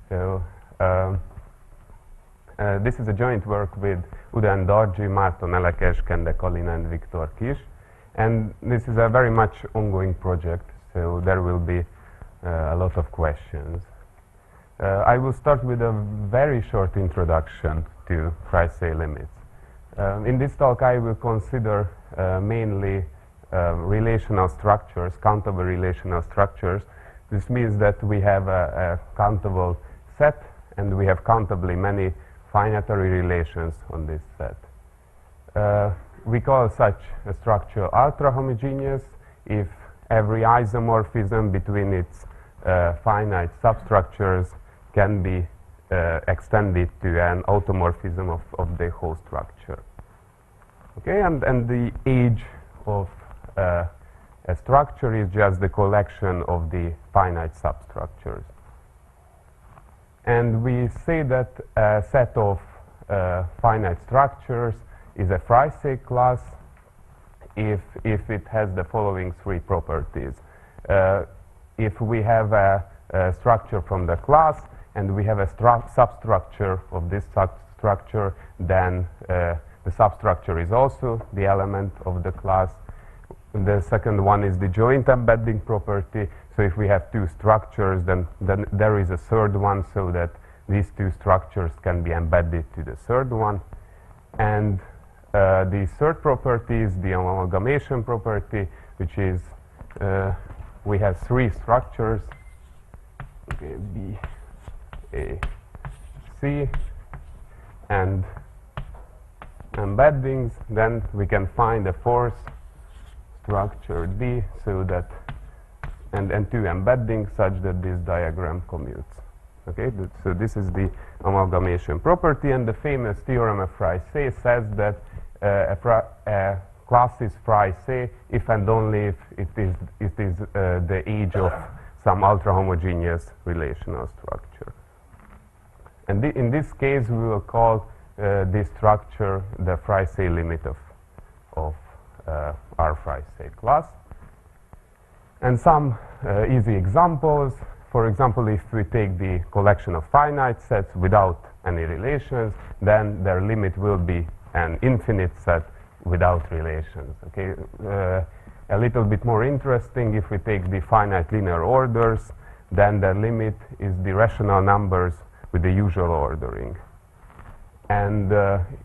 So this is a joint work with Udan Darji, Márton Elekes, Kende Kalin, and Viktor Kis. And this is a very much ongoing project, so there will be a lot of questions. I will start with a very short introduction to Freisey limits. In this talk, I will consider mainly relational structures, countable relational structures. This means that we have a countable set, and we have countably many finitary relations on this set. We call such a structure ultra-homogeneous if every isomorphism between its finite substructures can be extended to an automorphism of the whole structure. Okay, and the age of a structure is just the collection of the finite substructures. And we say that a set of finite structures is a Freisey class if it has the following three properties. If we have a structure from the class and we have a substructure of this substructure, then the substructure is also the element of the class. The second one is the joint embedding property. So if we have two structures, then there is a third one, so that these two structures can be embedded to the third one. And the third property is the amalgamation property, which is we have three structures, okay, B, A, C, and embeddings. Then we can find a fourth structure D, so that and two embeddings such that this diagram commutes. Okay, so this is the amalgamation property, and the famous theorem of Freisey says that a class is Freisey if and only if it is the age of some ultra-homogeneous relational structure. And in this case, we will call this structure the Freisey limit of our Freisey class. And some easy examples. For example, if we take the collection of finite sets without any relations, then their limit will be an infinite set without relations. Okay, a little bit more interesting, if we take the finite linear orders, then the limit is the rational numbers with the usual ordering. And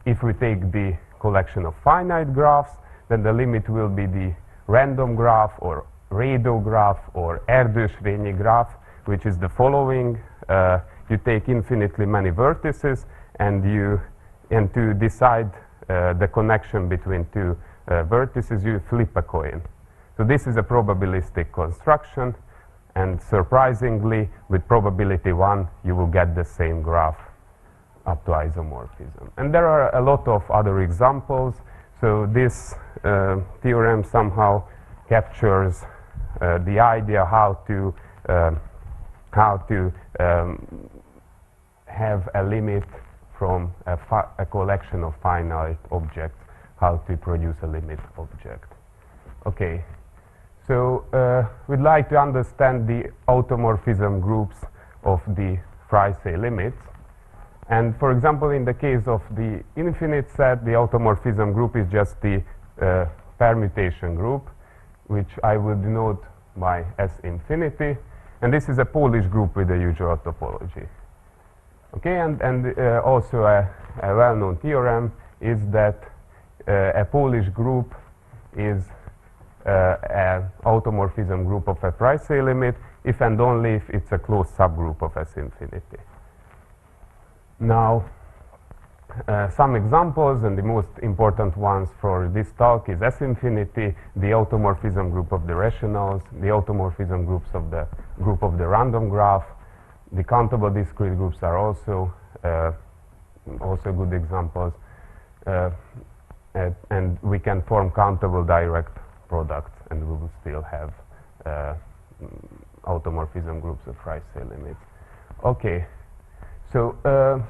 if we take the collection of finite graphs, then the limit will be the random graph or Rado graph or Erdős-Rényi graph, which is the following. You take infinitely many vertices, and to decide the connection between two vertices, you flip a coin. So this is a probabilistic construction, and surprisingly, with probability 1, you will get the same graph up to isomorphism. And there are a lot of other examples. So this theorem somehow captures the idea how to have a limit from a collection of finite objects, how to produce a limit object. Okay, so we'd like to understand the automorphism groups of the Freisey limits. And for example, in the case of the infinite set, the automorphism group is just the permutation group, which I will denote by S infinity. And this is a Polish group with the usual topology. Okay, and also a well-known theorem is that a Polish group is an automorphism group of a Freisey limit if and only if it's a closed subgroup of S infinity. Now, some examples, and the most important ones for this talk is S infinity, the automorphism group of the rationals, the automorphism groups of the group of the random graph. The countable discrete groups are also good examples, and we can form countable direct products, and we will still have automorphism groups of Freisey limits. Okay. So,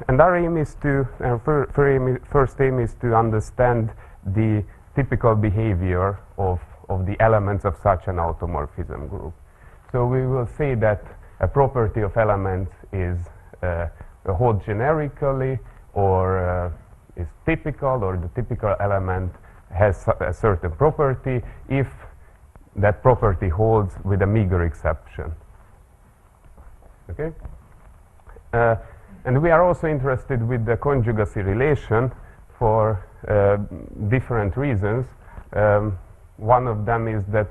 and our aim is to, first aim is to understand the typical behavior of the elements of such an automorphism group. So we will say that a property of elements is hold generically, or is typical, or the typical element has a certain property if that property holds with a meager exception. Okay? And we are also interested with the conjugacy relation for different reasons. One of them is that,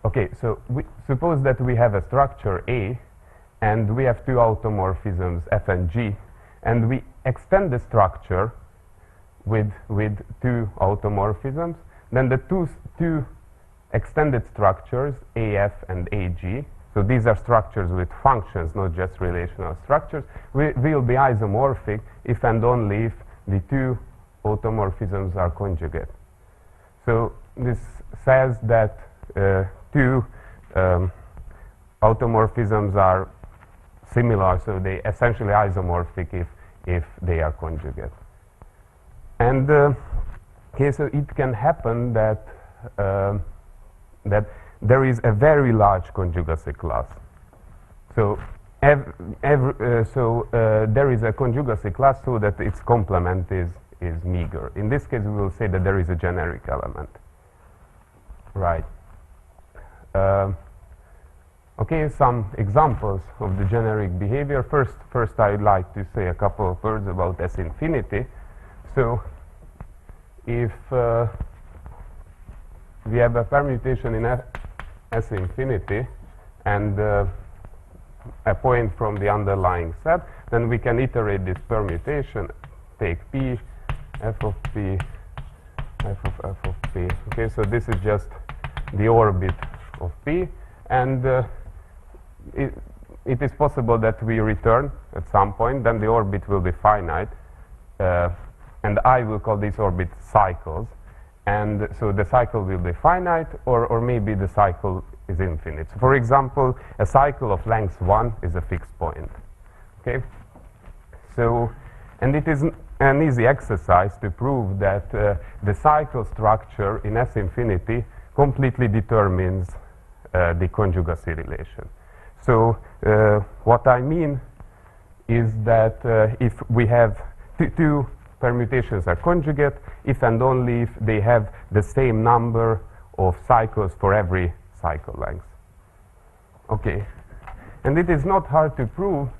okay, so suppose that we have a structure A, and we have two automorphisms F and G, and we extend the structure with two automorphisms, then the two extended structures, AF and AG, so these are structures with functions, not just relational structures, will be isomorphic if and only if the two automorphisms are conjugate. So this says that two automorphisms are similar, so they essentially isomorphic if they are conjugate. And okay, so it can happen that that there is a very large conjugacy class. So there is a conjugacy class so that its complement is meager. In this case, we will say that there is a generic element. Right. Okay, some examples of the generic behavior. First, I'd like to say a couple of words about S infinity. So, if we have a permutation in S infinity and a point from the underlying set, then we can iterate this permutation, take P, F of P, F of P. Okay, so this is just the orbit of P, and it is possible that we return at some point, then the orbit will be finite, and I will call these orbits cycles, and so the cycle will be finite, or maybe the cycle is infinite. So for example, a cycle of length 1 is a fixed point. Okay, so, and it is an easy exercise to prove that the cycle structure in S infinity completely determines the conjugacy relation. So what I mean is that if we have two permutations are conjugate, if and only if they have the same number of cycles for every cycle length. Okay, and it is not hard to prove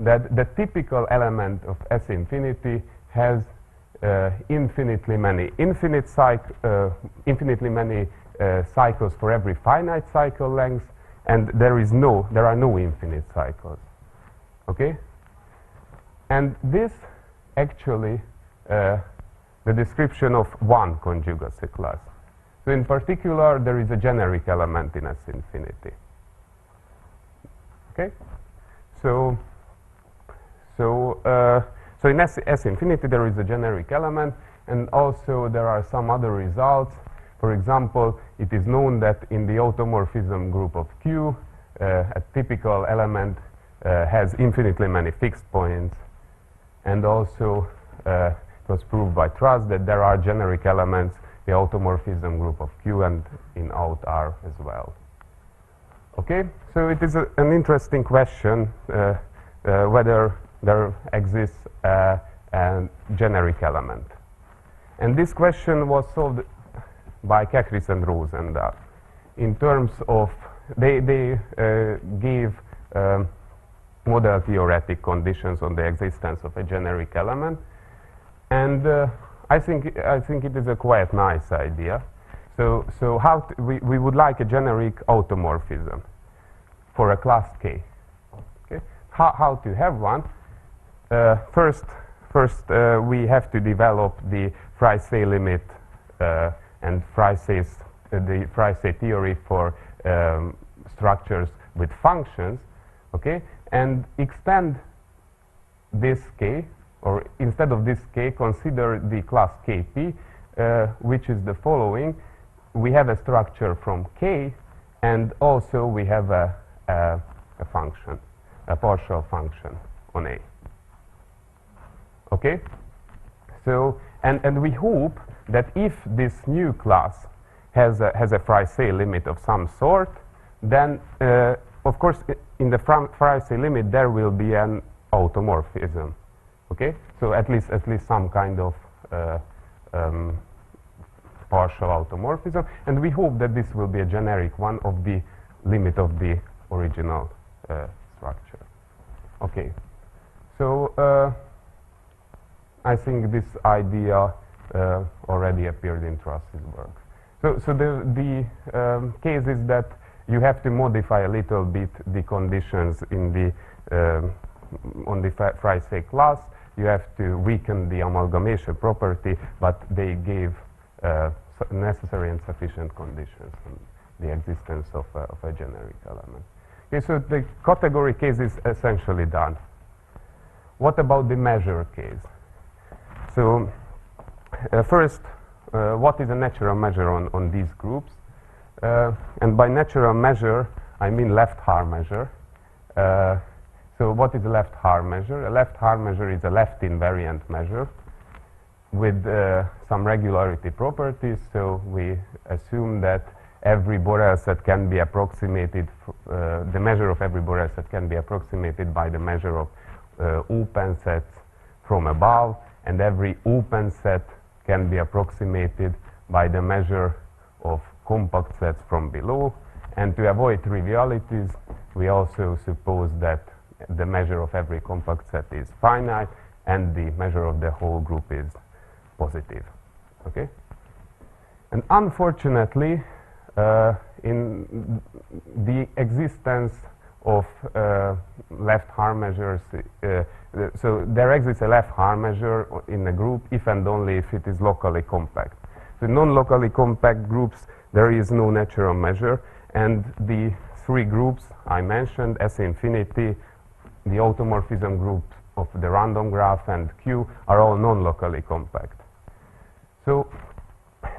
that the typical element of S infinity has infinitely many cycles for every finite cycle length, and there are no infinite cycles. Okay, and this actually the description of one conjugacy class. So in particular, there is a generic element in S infinity. Okay, so in S infinity there is a generic element, and also there are some other results. For example, it is known that in the automorphism group of Q, a typical element has infinitely many fixed points, and also it was proved by Truss that there are generic elements in the automorphism group of Q and in out R as well. Okay, so it is an interesting question whether there exists a generic element. And this question was solved by Kekris and Rosendahl in terms of, they gave model theoretic conditions on the existence of a generic element, and I think it is a quite nice idea. So how we would like a generic automorphism for a class K. Okay, how to have one? First we have to develop the Freisey limit and the Freisey theory for structures with functions, okay, and extend this K, or instead of this K, consider the class Kp, which is the following. We have a structure from K, and also we have a function, a partial function on A. Okay? So, and we hope that if this new class has a Freisey limit of some sort, then of course in the Freisey limit there will be an automorphism. Okay, so at least some kind of partial automorphism, and we hope that this will be a generic one of the limit of the original structure. Okay, so I think this idea already appeared in Truss's work. So the case is that you have to modify a little bit the conditions in the on the Freycinet class. You have to weaken the amalgamation property, but they gave necessary and sufficient conditions on the existence of a generic element. Okay, so the category case is essentially done. What about the measure case? So first, what is a natural measure on these groups? And by natural measure, I mean left-Haar measure. So what is a left-Haar measure? A left-Haar measure is a left-invariant measure with some regularity properties. So we assume that every Borel set can be approximated, the measure of every Borel set can be approximated by the measure of open sets from above, and every open set can be approximated by the measure of compact sets from below. And to avoid trivialities, we also suppose that the measure of every compact set is finite and the measure of the whole group is positive. Okay? And unfortunately, in the existence of left-Haar measures, so there exists a left-Haar measure in a group if and only if it is locally compact. So non-locally compact groups, there is no natural measure, and the three groups I mentioned, S infinity, the automorphism group of the random graph, and Q are all non-locally compact. So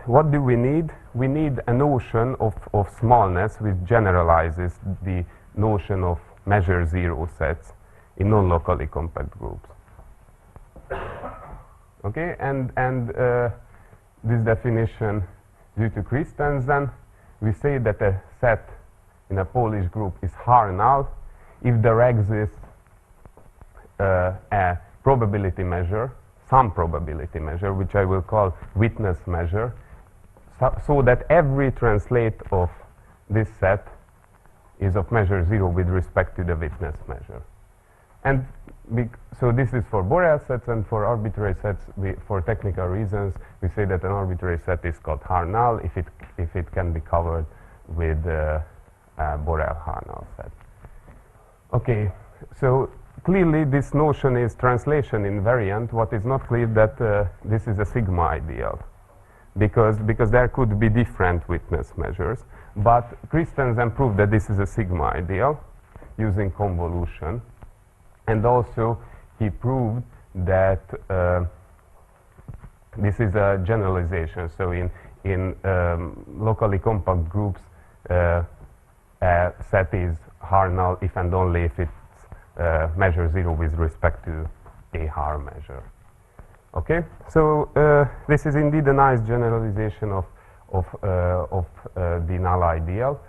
what do we need? We need a notion of smallness which generalizes the notion of measure zero sets in non-locally compact groups. Okay, and this definition due to Christensen, we say that a set in a Polish group is Haar null if there exists a probability measure, some probability measure, which I will call witness measure, so that every translate of this set is of measure zero with respect to the witness measure. And so this is for Borel sets, and for arbitrary sets, for technical reasons, we say that an arbitrary set is called Haar null if it can be covered with a Borel Haar null set. Okay, so clearly this notion is translation invariant. What is not clear that this is a sigma ideal, because there could be different witness measures. But Christensen proved that this is a sigma ideal using convolution. And also, he proved that this is a generalization. So in locally compact groups, a set is Haar null if and only if it's measure zero with respect to a Haar measure. Okay, so this is indeed a nice generalization of the null ideal,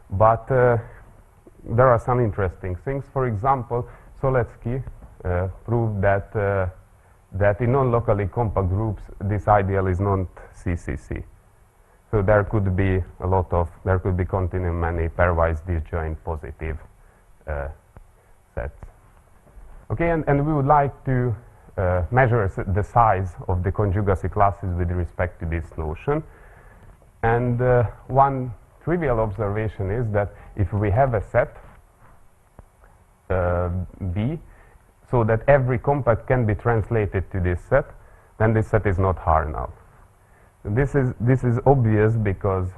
but there are some interesting things. For example, Soletsky proved that in non-locally compact groups, this ideal is not CCC. So there could be there could be continuum many pairwise disjoint positive sets. Okay, and we would like to measure the size of the conjugacy classes with respect to this notion. And one trivial observation is that if we have a set B, so that every compact can be translated to this set, then this set is not Haar null. This is obvious because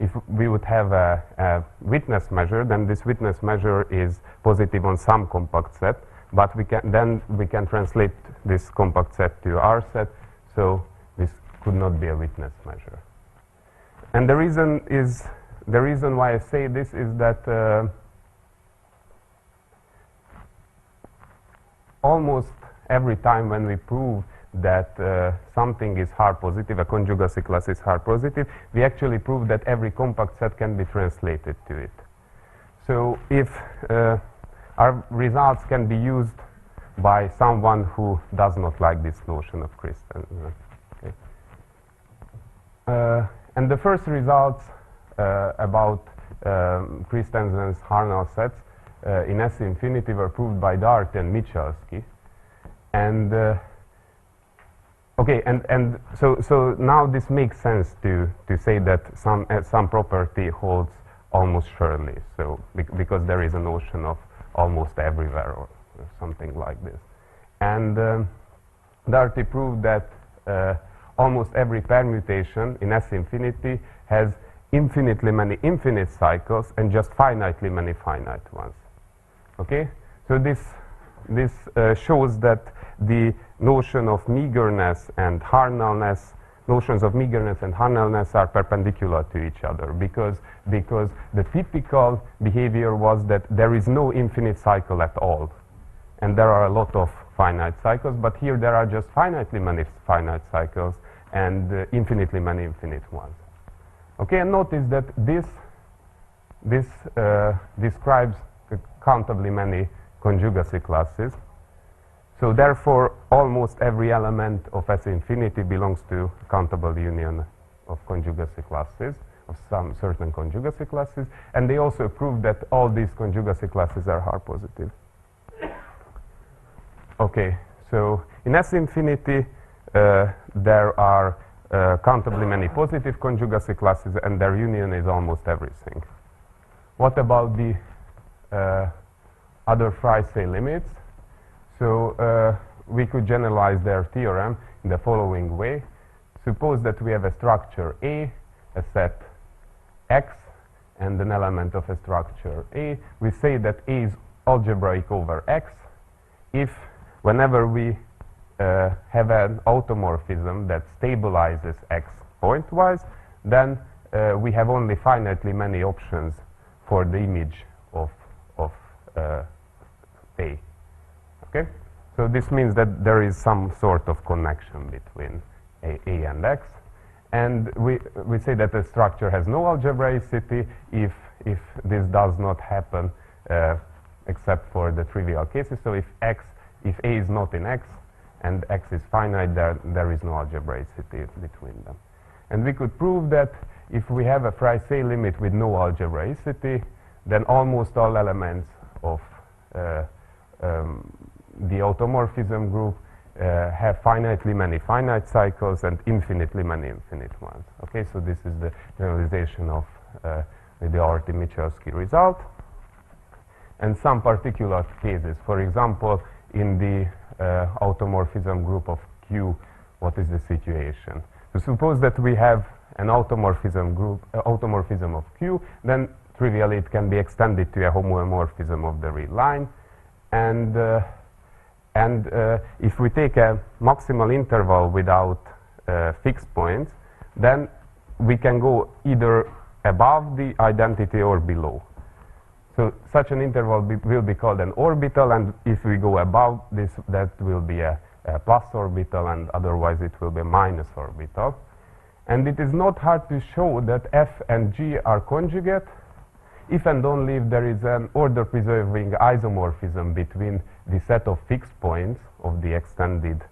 if we would have a witness measure, then this witness measure is positive on some compact set, but we can translate this compact set to our set, so this could not be a witness measure. And the reason why I say this is that almost every time when we prove that something is Haar positive, a conjugacy class is Haar positive, we actually prove that every compact set can be translated to it. So if our results can be used by someone who does not like this notion of Christensen. Okay. And the first results about Christensen's Harnell sets in S infinity were proved by Dart and Michalski. And okay, and so now this makes sense to say that some property holds almost surely. So because there is a notion of almost everywhere or something like this. And Darty proved that almost every permutation in S infinity has infinitely many infinite cycles and just finitely many finite ones. Okay, so this shows that the notion of meagerness and Harnellness, notions of meagerness and Harnellness are perpendicular to each other because the typical behavior was that there is no infinite cycle at all, and there are a lot of finite cycles, but here there are just finitely many finite cycles and infinitely many infinite ones. Okay, and notice that this describes countably many conjugacy classes. So therefore, almost every element of S infinity belongs to countable union of conjugacy classes, of some certain conjugacy classes, and they also prove that all these conjugacy classes are Haar positive. Okay, so in S infinity, there are countably many positive conjugacy classes, and their union is almost everything. What about the other Freisey limits? So we could generalize their theorem in the following way. Suppose that we have a structure A, a set X, and an element of a structure A. We say that A is algebraic over X if whenever we have an automorphism that stabilizes X pointwise, then we have only finitely many options for the image of A. Okay? So this means that there is some sort of connection between A and X. And we say that the structure has no algebraicity if this does not happen except for the trivial cases. So if A is not in X and X is finite, there is no algebraicity between them. And we could prove that if we have a Freisey limit with no algebraicity, then almost all elements of the automorphism group have finitely many finite cycles and infinitely many infinite ones. Okay, so this is the generalization of the Darty-Michalski result. And some particular cases, for example, in the automorphism group of Q, what is the situation? So suppose that we have an automorphism group, automorphism of Q, then trivially it can be extended to a homomorphism of the real line. And if we take a maximal interval without fixed points, then we can go either above the identity or below. So such an interval will be called an orbital, and if we go above this, that will be a plus orbital, and otherwise it will be a minus orbital. And it is not hard to show that F and G are conjugate if and only if there is an order-preserving isomorphism between the set of fixed points of the extended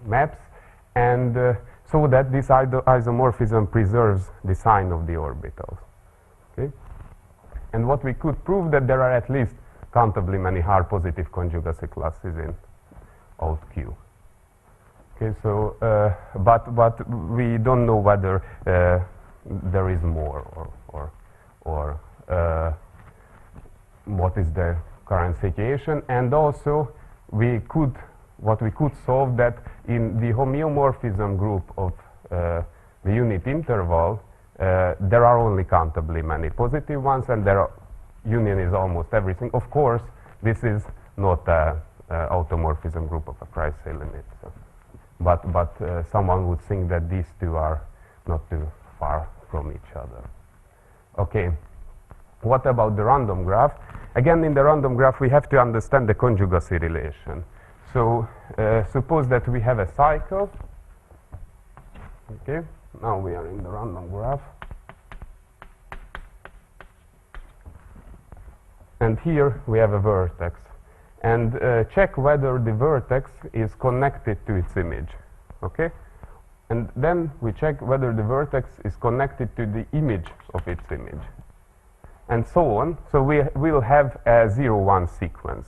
maps, and so that this isomorphism preserves the sign of the orbitals. Okay? And what we could prove that there are at least countably many Haar positive conjugacy classes in out Q. Okay, so but we don't know whether there is more or what is the current situation. And also what we could solve that in the homeomorphism group of the unit interval, there are only countably many positive ones, and union is almost everything. Of course, this is not an automorphism group of a Freisey limit. So. But someone would think that these two are not too far from each other. Okay, what about the random graph? Again, in the random graph, we have to understand the conjugacy relation. So suppose that we have a cycle. Okay, now we are in the random graph. and here we have a vertex. And check whether the vertex is connected to its image. Okay? And then we check whether the vertex is connected to the image of its image. And so on. So we will have a 0-1 sequence.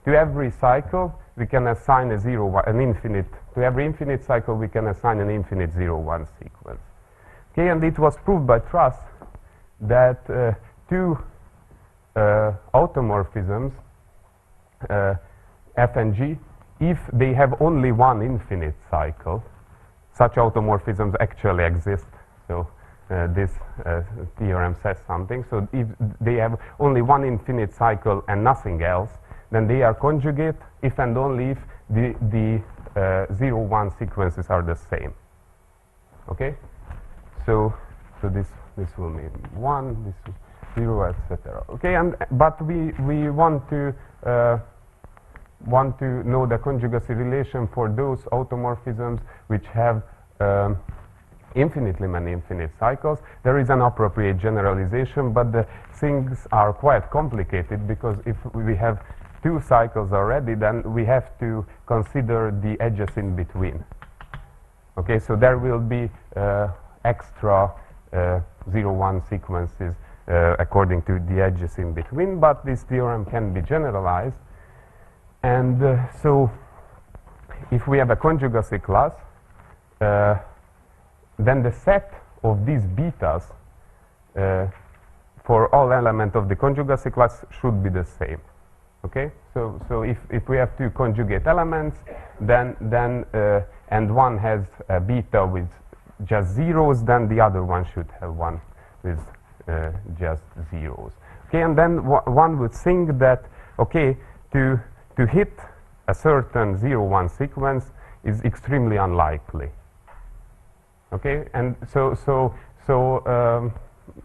To every cycle, we can assign a 0-1, an infinite. To every infinite cycle, we can assign an infinite 0-1 sequence. Okay, and it was proved by Truss that two automorphisms, F and G, if they have only one infinite cycle, such automorphisms actually exist. So this theorem says something. So if they have only one infinite cycle and nothing else, then they are conjugate if and only if the 0-1 sequences are the same. Okay? So this will mean 1, this is 0, etc. Okay, but we want to know the conjugacy relation for those automorphisms which have infinitely many infinite cycles. There is an appropriate generalization, but the things are quite complicated because if we have two cycles already, then we have to consider the edges in between. Okay, so there will be extra 0-1 sequences according to the edges in between, but this theorem can be generalized. And so if we have a conjugacy class, then the set of these betas for all elements of the conjugacy class should be the same. Okay, so if we have two conjugate elements, then and one has a beta with just zeros, then the other one should have one with just zeros. Okay, and then one would think that okay, to hit a certain 0-1 sequence is extremely unlikely. Okay, and so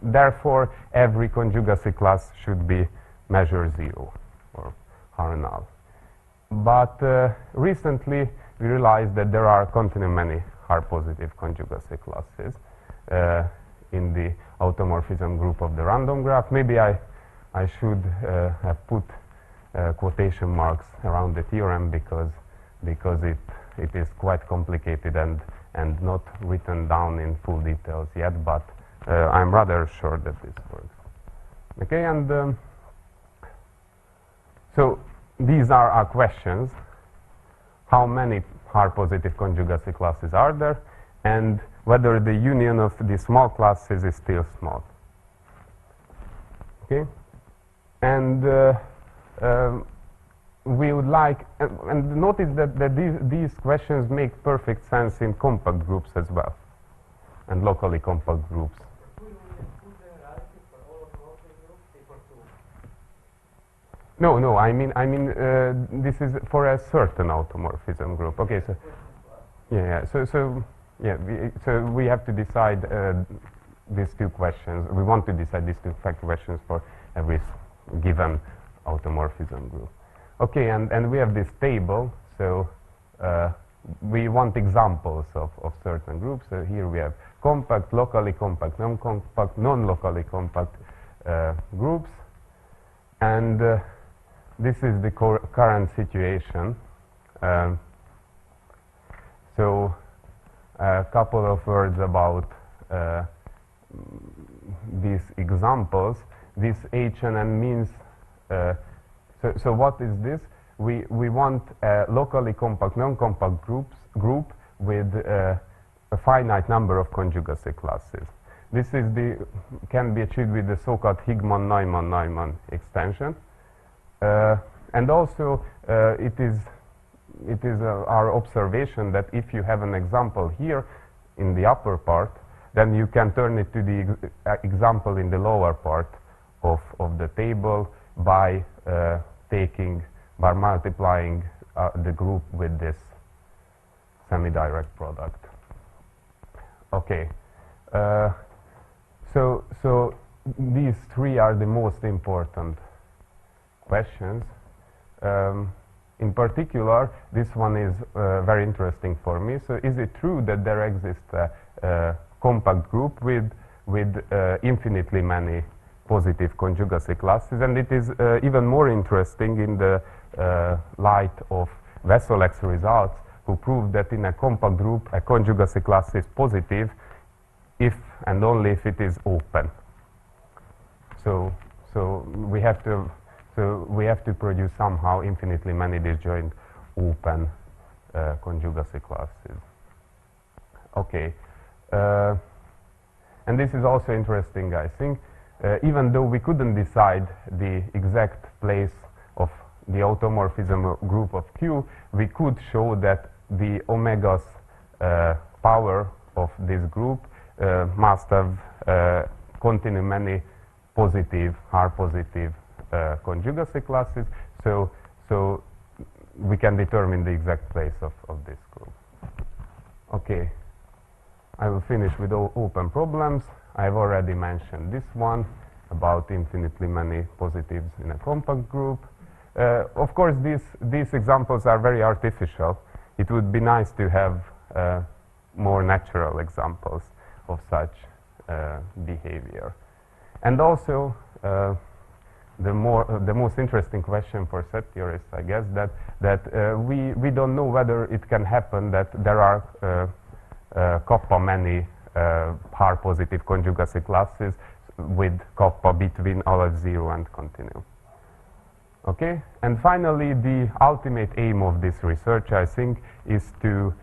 therefore every conjugacy class should be measure 0 or Harnal. But recently we realized that there are continually many Haar-positive conjugacy classes in the automorphism group of the random graph. Maybe I should have put quotation marks around the theorem because it is quite complicated and not written down in full details yet, but I'm rather sure that this works. Okay, and so these are our questions. How many Haar-positive conjugacy classes are there, and whether the union of the small classes is still small. Okay, and we would like, and notice that these questions make perfect sense in compact groups as well, and locally compact groups. No, I mean, this is for a certain automorphism group. Okay, so so we have to decide these two questions. We want to decide these two fact questions for every given automorphism group. Okay, and we have this table. So we want examples of certain groups. So here we have compact, locally compact, non-compact, non-locally compact groups, and this is the current situation. So a couple of words about these examples. This H&N means, so what is this? We want a locally compact, non-compact group with a finite number of conjugacy classes. This is can be achieved with the so-called Higman-Neumann extension. And also it is our observation that if you have an example here in the upper part, then you can turn it to the example in the lower part of the table by multiplying the group with this semi-direct product. Okay, so these three are the most important questions. In particular, this one is very interesting for me. So is it true that there exists a compact group with infinitely many positive conjugacy classes, and it is even more interesting in the light of Vesolek's results, who proved that in a compact group a conjugacy class is positive if and only if it is open. So we have to produce somehow infinitely many disjoint open conjugacy classes. Okay, and this is also interesting, I think. Even though we couldn't decide the exact place of the automorphism group of Q, we could show that the omega's power of this group must have continue many positive, positive conjugacy classes. So we can determine the exact place of this group. Okay, I will finish with open problems. I have already mentioned this one about infinitely many positives in a compact group. Of course, these examples are very artificial. It would be nice to have more natural examples of such behavior. And also, the most interesting question for set theorists, I guess, that we don't know whether it can happen that there are kappa many positive conjugacy classes with kappa between Aleph 0 and continuum. Okay, and finally, the ultimate aim of this research, I think, is to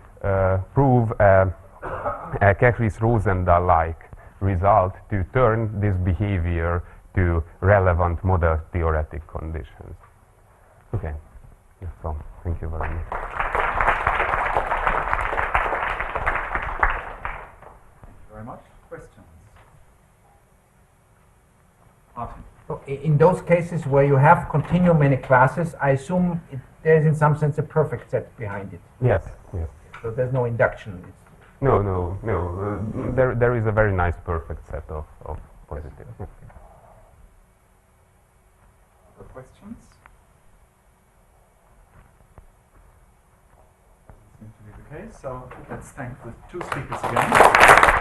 prove a Kekris-Rosendahl-like result to turn this behavior to relevant model theoretic conditions. Okay, so thank you very much. Very much. Questions? Martin. So in those cases where you have continuum many classes, I assume there is in some sense a perfect set behind it. Yes, yes. So there's no induction. No. There is a very nice perfect set of positive. Other questions? Doesn't seem to be the case. So let's thank the two speakers again.